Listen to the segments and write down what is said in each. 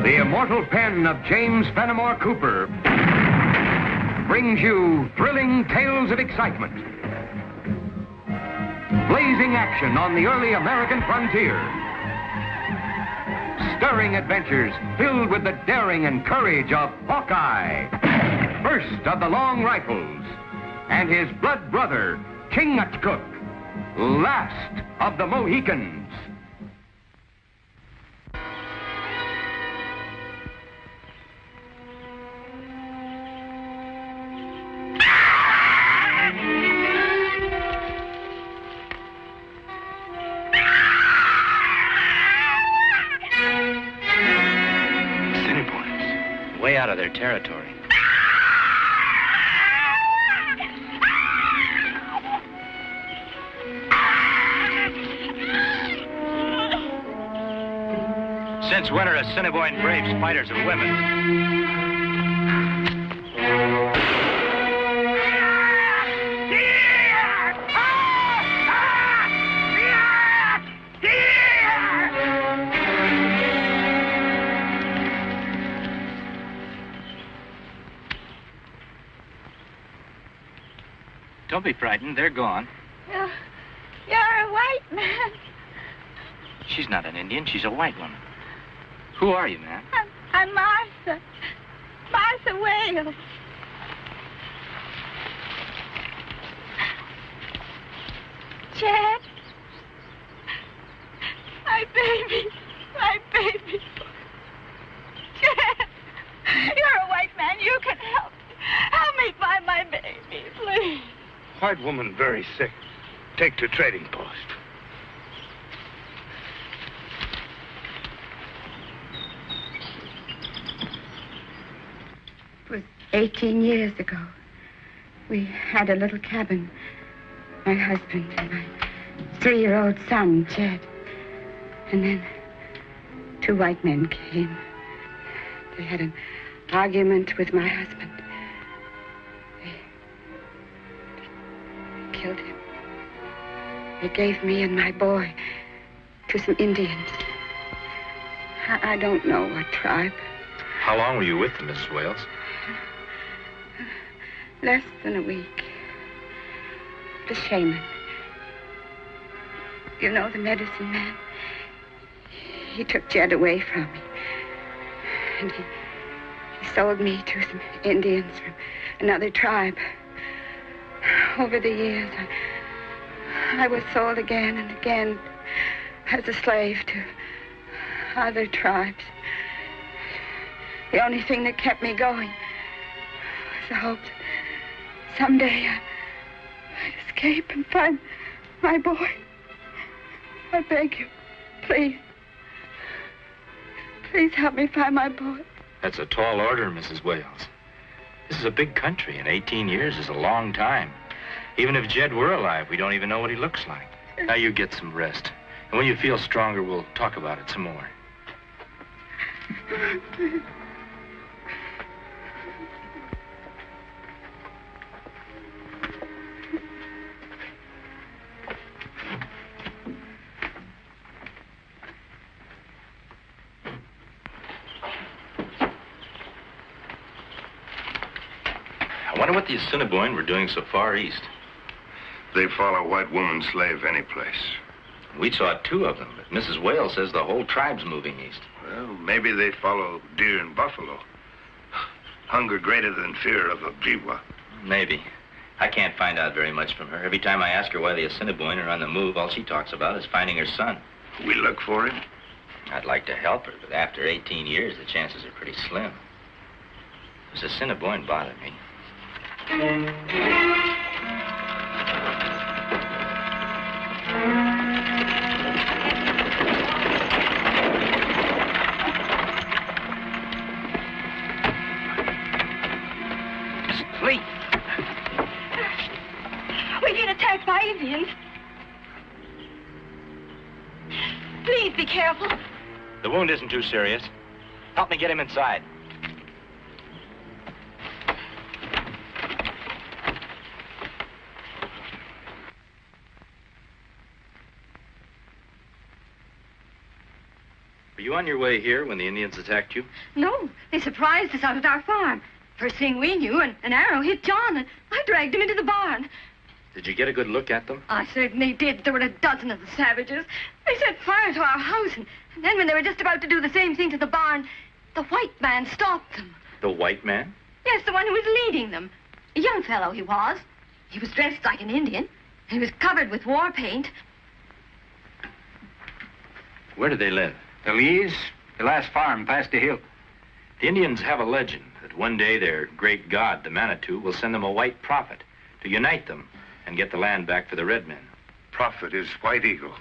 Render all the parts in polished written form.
The immortal pen of James Fenimore Cooper brings you thrilling tales of excitement, blazing action on the early American frontier, stirring adventures filled with the daring and courage of Hawkeye, first of the Long Rifles, and his blood brother, Chingachkook, last of the Mohicans. Way out of their territory. Since when are Assiniboine braves fighters of women? Don't be frightened. They're gone. You're a white man. She's not an Indian. She's a white woman. Who are you, ma'am? I'm Martha. Martha Wales. Chad. My baby. My baby. Chad. You're a white man. You can help me. Help me find my baby, please. White woman very sick. Take to trading post. It was 18 years ago. We had a little cabin. My husband and my 3-year-old son, Jed. And then 2 white men came. They had an argument with my husband. They killed him. They gave me and my boy to some Indians. I don't know what tribe. How long were you with them, Mrs. Wales? Less than a week. The shaman. You know the medicine man? He took Jed away from me. And he sold me to some Indians from another tribe. Over the years, I was sold again and again as a slave to other tribes. The only thing that kept me going was the hope that someday I'd escape and find my boy. I beg you, please. Please help me find my boy. That's a tall order, Mrs. Wales. This is a big country, and 18 years is a long time. Even if Jed were alive, we don't even know what he looks like. Now you get some rest. And when you feel stronger, we'll talk about it some more. I wonder what the Assiniboine were doing so far east. They follow white woman slave any place. We saw 2 of them, but Mrs. Wales says the whole tribe's moving east. Well, maybe they follow deer and buffalo. Hunger greater than fear of Ojibwa. Maybe. I can't find out very much from her. Every time I ask her why the Assiniboine are on the move, all she talks about is finding her son. We look for him? I'd like to help her, but after 18 years, the chances are pretty slim. This Assiniboine bothered me. Sleep. We get attacked by Indians. Please be careful. The wound isn't too serious. Help me get him inside. Were you on your way here when the Indians attacked you? No, they surprised us out at our farm. First thing we knew, an arrow hit John, and I dragged him into the barn. Did you get a good look at them? I certainly did. There were a dozen of the savages. They set fire to our house, and then when they were just about to do the same thing to the barn, the white man stopped them. The white man? Yes, the one who was leading them. A young fellow he was. He was dressed like an Indian. He was covered with war paint. Where did they live? The Lees, the last farm past the hill. The Indians have a legend that one day their great god, the Manitou, will send them a white prophet to unite them and get the land back for the red men. Prophet is White Eagle.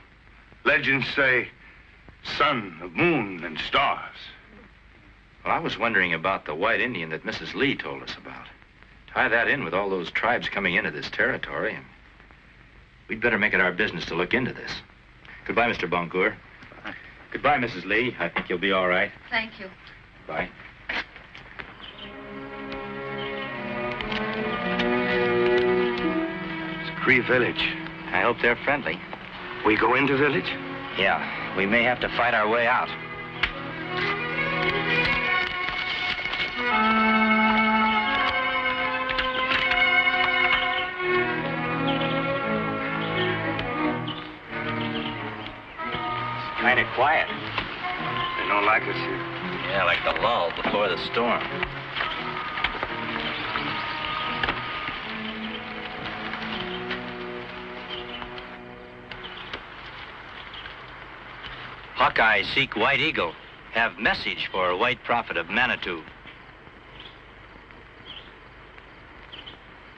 Legends say son of moon and stars. Well, I was wondering about the white Indian that Mrs. Lee told us about. Tie that in with all those tribes coming into this territory, and we'd better make it our business to look into this. Goodbye, Mr. Boncourt. Goodbye, Mrs. Lee. I think you'll be all right. Thank you. Bye. It's Cree village. I hope they're friendly. We go into village? Yeah, we may have to fight our way out. Kind of quiet. They don't like us here. Yeah, like the lull before the storm. Hawkeye seek White Eagle. Have message for White Prophet of Manitou.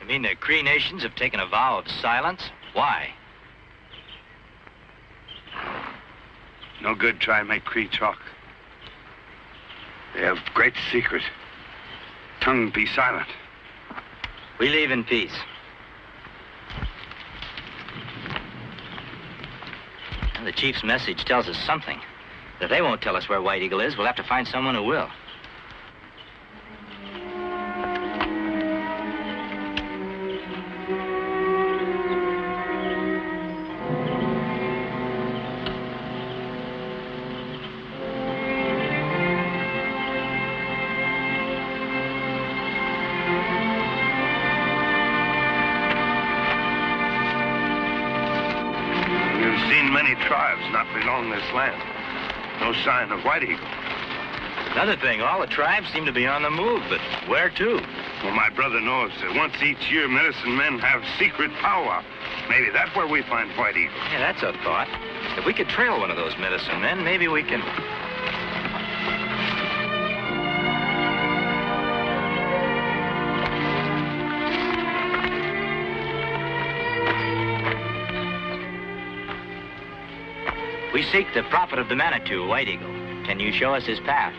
You mean the Cree nations have taken a vow of silence? Why? No good try and make Cree talk. They have great secret. Tongue be silent. We leave in peace. And the chief's message tells us something. If they won't tell us where White Eagle is, we'll have to find someone who will. Tribes not belong this land. No sign of White Eagle. Another thing, all the tribes seem to be on the move, but where to? Well, my brother knows that once each year medicine men have secret powwow. Maybe that's where we find White Eagle. Yeah, that's a thought. If we could trail one of those medicine men, maybe we can... We seek the prophet of the Manitou, White Eagle. Can you show us his path?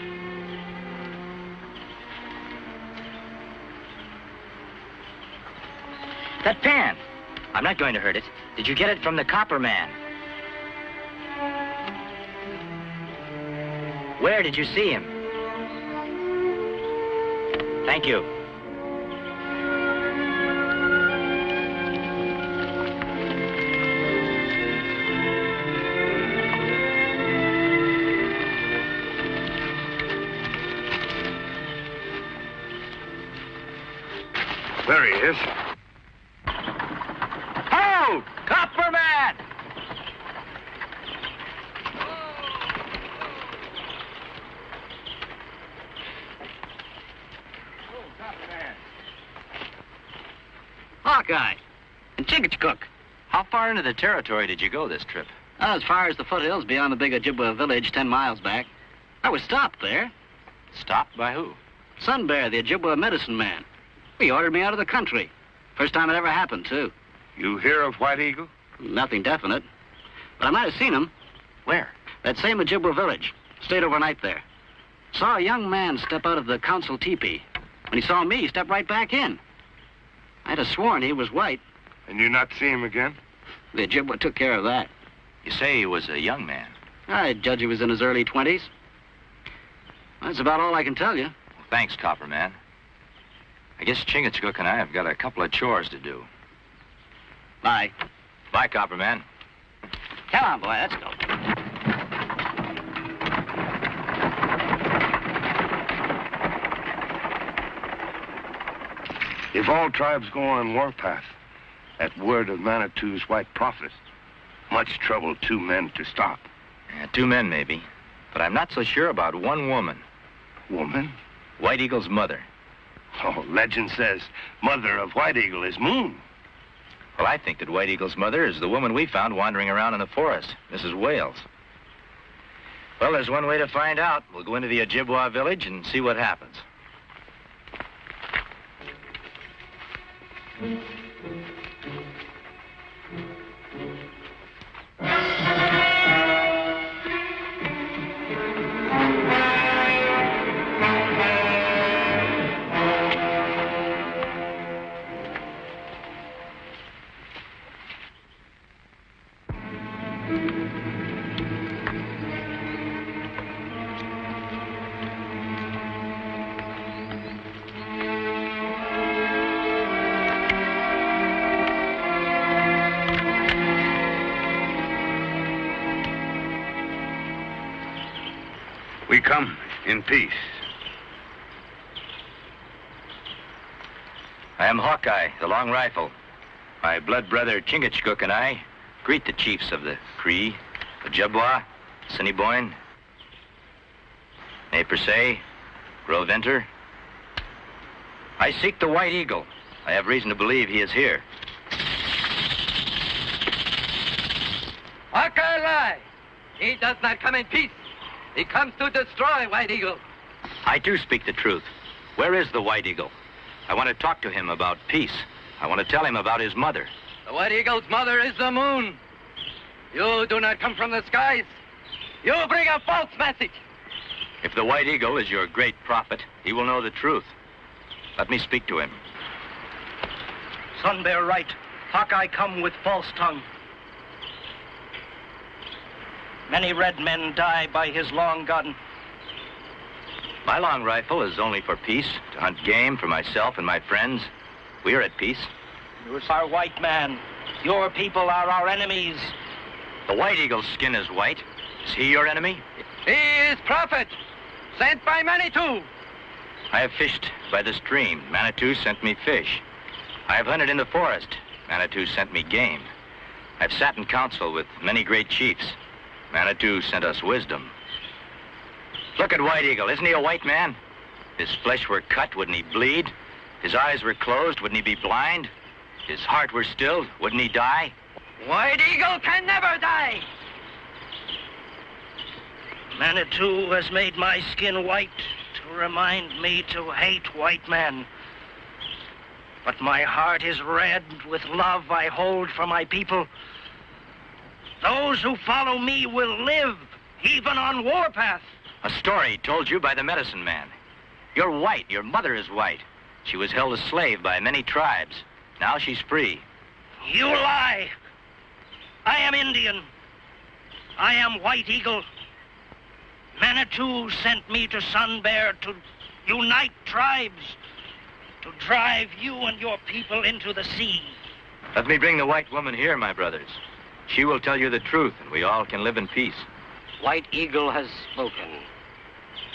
That pan. I'm not going to hurt it. Did you get it from the copper man? Where did you see him? Thank you. There he is. Oh, Copper Man! Hawkeye and Chingachkook. How far into the territory did you go this trip? As far as the foothills beyond the big Ojibwa village 10 miles back. I was stopped there. Stopped by who? Sun Bear, the Ojibwa medicine man. He ordered me out of the country. First time it ever happened, too. You hear of White Eagle? Nothing definite. But I might have seen him. Where? That same Ojibwa village. Stayed overnight there. Saw a young man step out of the council teepee. When he saw me, he stepped right back in. I'd have sworn he was white. And you not see him again? The Ojibwa took care of that. You say he was a young man. I judge he was in his early 20s. That's about all I can tell you. Well, thanks, Copper Man. I guess Chingachkook and I have got a couple of chores to do. Bye. Bye, Copper Man. Come on, boy, let's go. If all tribes go on warpath, at word of Manitou's white prophet, much trouble 2 men to stop. Yeah, 2 men, maybe. But I'm not so sure about 1 woman. Woman? White Eagle's mother. Oh, legend says mother of White Eagle is Moon. Well, I think that White Eagle's mother is the woman we found wandering around in the forest, Mrs. Wales. Well, there's one way to find out. We'll go into the Ojibwa village and see what happens. We come in peace. I am Hawkeye, the long rifle. My blood brother Chingachkook and I greet the chiefs of the Cree, Ojibwa, Assiniboine, Ne Persay, Gros Ventre. I seek the White Eagle. I have reason to believe he is here. Hawkeye lie. He does not come in peace. He comes to destroy White Eagle. I do speak the truth. Where is the White Eagle? I want to talk to him about peace. I want to tell him about his mother. The White Eagle's mother is the moon. You do not come from the skies. You bring a false message. If the White Eagle is your great prophet, he will know the truth. Let me speak to him. Sun Bear right. Hawkeye come with false tongue. Many red men die by his long gun. My long rifle is only for peace, to hunt game for myself and my friends. We are at peace. You are white man. Your people are our enemies. The White Eagle's skin is white. Is he your enemy? He is prophet, sent by Manitou. I have fished by the stream. Manitou sent me fish. I have hunted in the forest. Manitou sent me game. I've sat in council with many great chiefs. Manitou sent us wisdom. Look at White Eagle. Isn't he a white man? His flesh were cut, wouldn't he bleed? His eyes were closed, wouldn't he be blind? His heart were stilled, wouldn't he die? White Eagle can never die. Manitou has made my skin white to remind me to hate white men. But my heart is red with love I hold for my people. Those who follow me will live, even on warpath. A story told you by the medicine man. You're white. Your mother is white. She was held a slave by many tribes. Now she's free. You lie. I am Indian. I am White Eagle. Manitou sent me to Sun Bear to unite tribes, to drive you and your people into the sea. Let me bring the white woman here, my brothers. She will tell you the truth, and we all can live in peace. White Eagle has spoken.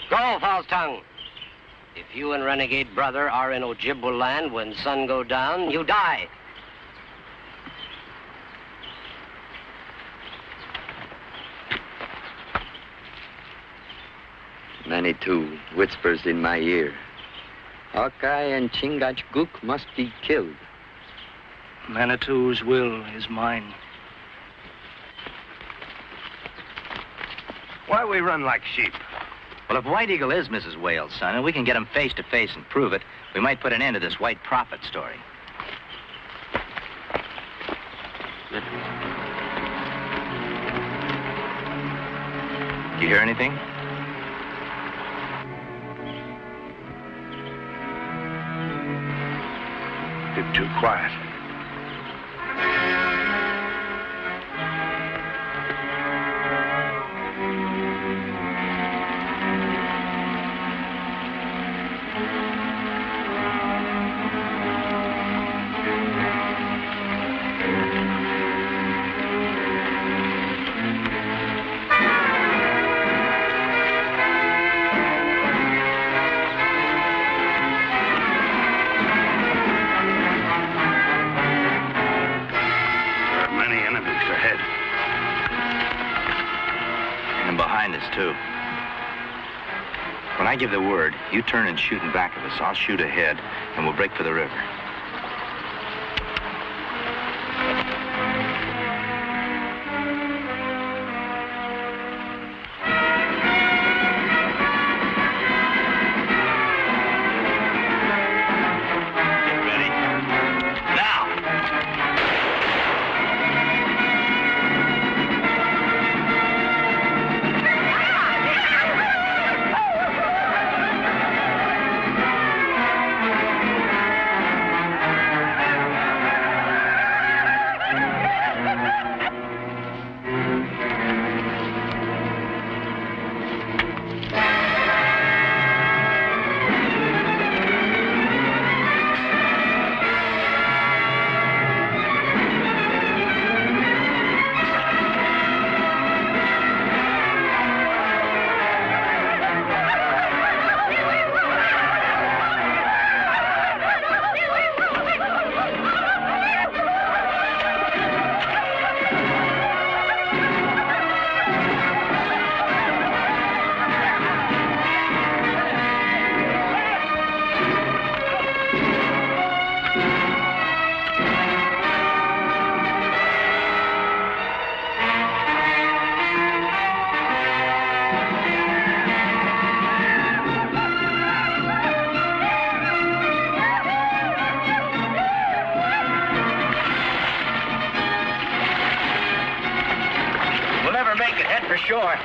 Go, false tongue. If you and renegade brother are in Ojibwa land when sun go down, you die. Manitou whispers in my ear. Hawkeye and Chingachkook must be killed. Manitou's will is mine. Why we run like sheep? Well, if White Eagle is Mrs. Wales' son, and we can get him face to face and prove it, we might put an end to this white prophet story. Do you hear anything? Bit too quiet. them behind us, too. When I give the word, you turn and shoot in back of us. I'll shoot ahead, and we'll break for the river. Sure.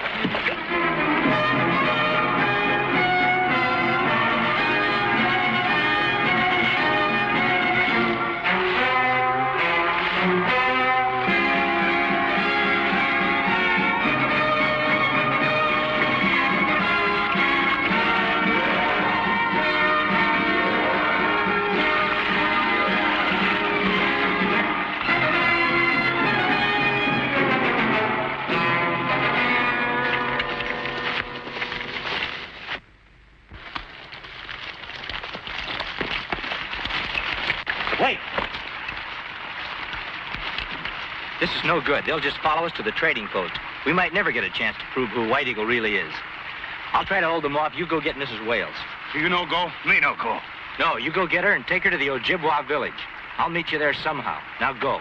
This is no good. They'll just follow us to the trading post. We might never get a chance to prove who White Eagle really is. I'll try to hold them off. You go get Mrs. Wales. You no go, me no go. No, you go get her and take her to the Ojibwa village. I'll meet you there somehow. Now go.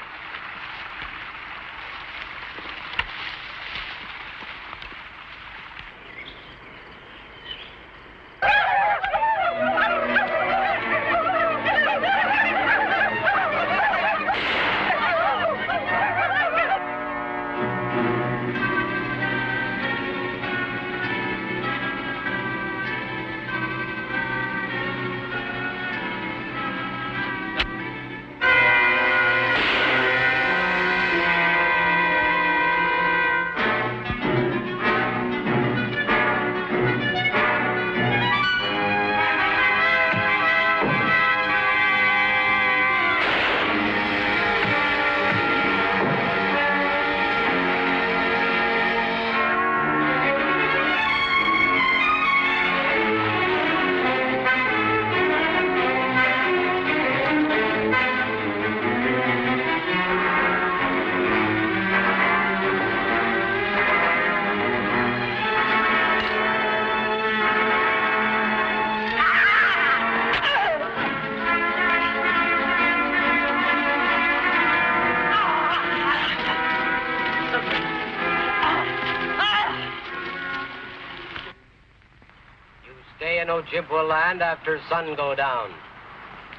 Ojibwa land after sun go down.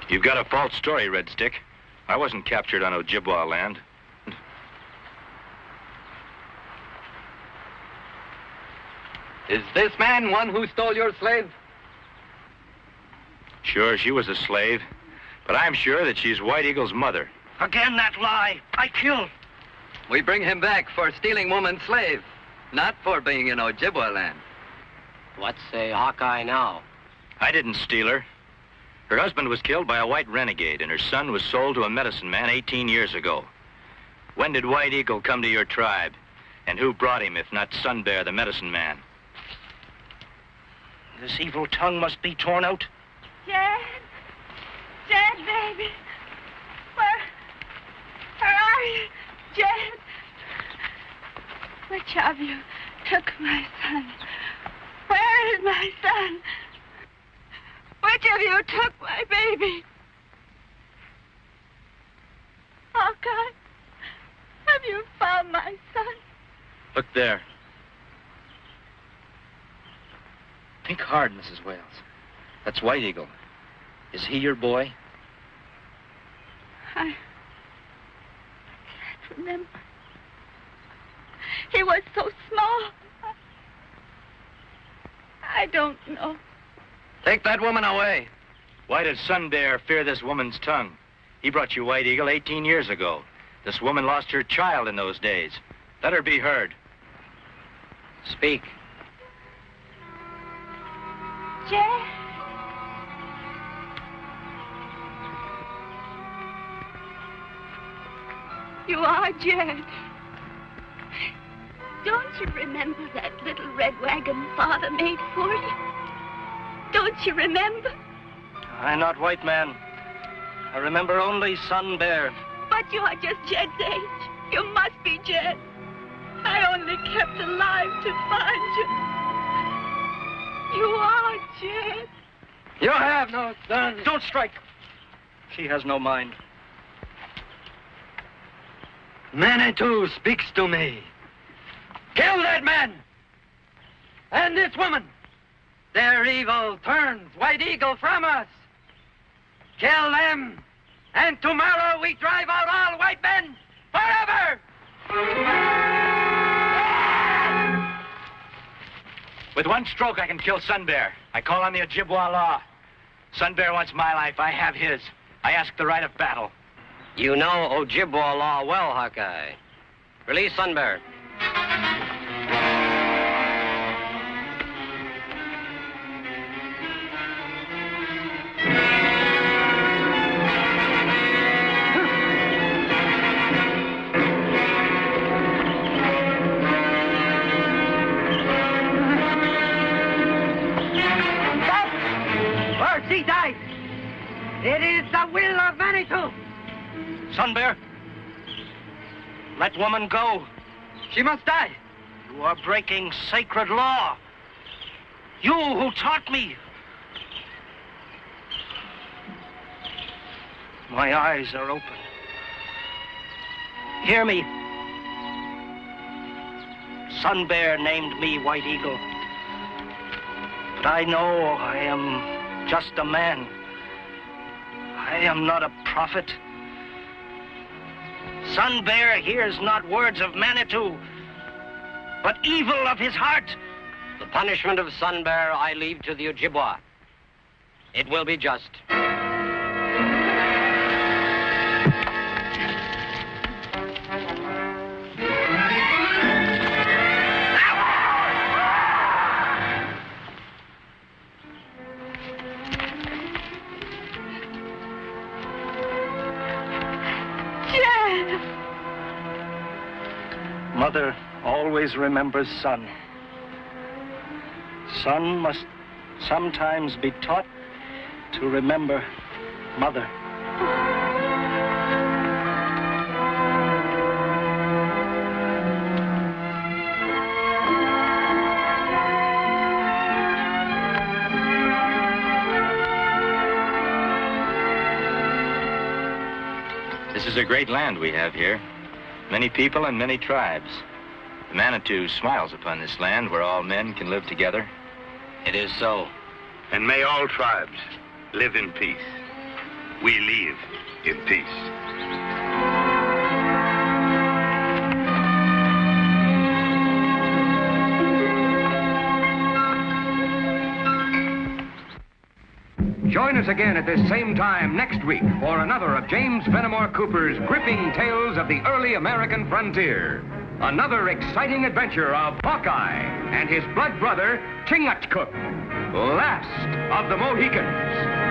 You've got a false story, Red Stick. I wasn't captured on Ojibwa land. Is this man one who stole your slave? Sure, she was a slave, but I'm sure that she's White Eagle's mother. Again that lie. I killed. We bring him back for stealing woman's slave, not for being in Ojibwa land. What's Hawkeye now? I didn't steal her. Her husband was killed by a white renegade, and her son was sold to a medicine man 18 years ago. When did White Eagle come to your tribe? And who brought him, if not Sun Bear, the medicine man? This evil tongue must be torn out. Jed? Jed, baby. Where are you? Jed? Which of you took my son? Where is my son? Which of you took my baby? Hawkeye, have you found my son? Look there. Think hard, Mrs. Wales. That's White Eagle. Is he your boy? I can't remember. He was so small. I don't know. Take that woman away. Why did Sun Bear fear this woman's tongue? He brought you White Eagle 18 years ago. This woman lost her child in those days. Let her be heard. Speak. Jed. You are Jed. Don't you remember that little red wagon Father made for you? Don't you remember? I'm not white man. I remember only Sun Bear. But you are just Jed's age. You must be Jed. I only kept alive to find you. You are Jed. You have no son. Don't strike. She has no mind. Manitou speaks to me. Kill that man! And this woman! Their evil turns White Eagle from us! Kill them! And tomorrow we drive out all white men forever! With one stroke, I can kill Sun Bear. I call on the Ojibwa law. Sun Bear wants my life. I have his. I ask the right of battle. You know Ojibwa law well, Hawkeye. Release Sun Bear. She dies. It is the will of Manitou. Sun Bear, let woman go. She must die. You are breaking sacred law. You who taught me. My eyes are open. Hear me. Sun Bear named me White Eagle. But I know I am just a man. I am not a prophet. Sun Bear hears not words of Manitou, but evil of his heart. The punishment of Sun Bear I leave to the Ojibwa. It will be just. Mother always remembers son. Son must sometimes be taught to remember mother. This is a great land we have here. Many people and many tribes. The Manitou smiles upon this land where all men can live together. It is so. And may all tribes live in peace. We live in peace. Join us again at this same time next week for another of James Fenimore Cooper's gripping tales of the early American frontier. Another exciting adventure of Hawkeye and his blood brother, Chingachkook, last of the Mohicans.